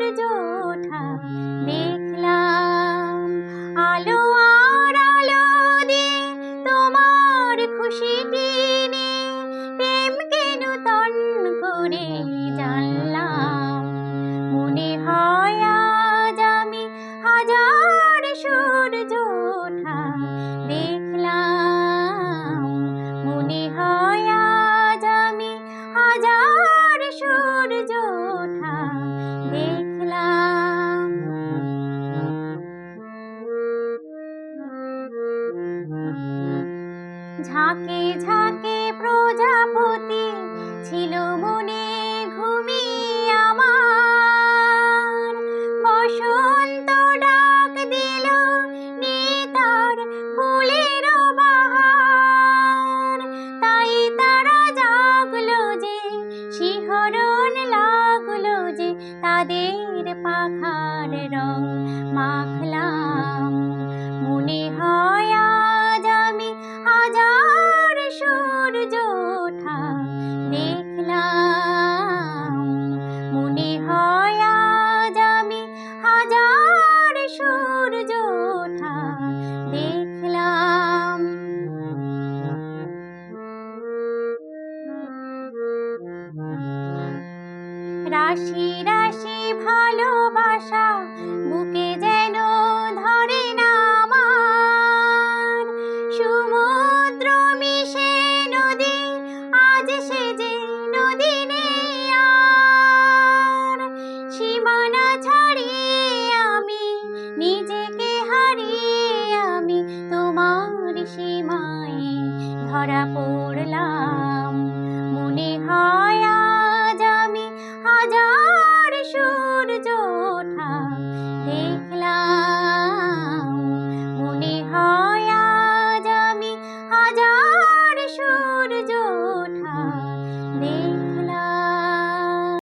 সূর্য ওঠা দেখলাম। আলো আর আলো দিয়ে তোমার খুশিটি নিয়ে প্রেমকে নূতন করে জানলাম। মনে হয় আজ আমি হাজার সূর্য ওঠা দেখলাম। মনে হয় আজ আমি হাজার সূর্য ওঠা দেখলাম। ঝাঁকে ঝাঁকে প্রজাপতি ছিল মনে ঘুমিয়ে আমার। বসন্ত ডাক দিল নিতার ফুলের বাহার। তাই তারা জাগলো যে, শিহরণ লাগলো যে, তাদের পাখার রং মাখলাম। মনে হয় আজ আমি হাজার সূর্য ওঠা দেখলাম। মনে হয় আজ আমি হাজার সূর্য ওঠা দেখলাম। রাশি রাশি ভালোবাসা বুকে যেন ধরে না আমার। সমুদ্র মিশে নদী আজ সেজে নদী নেই আর। সীমানা ছাড়িয়ে আমি নিজেকে হারিয়ে আমি তোমার সীমায় ধরা পড়লাম।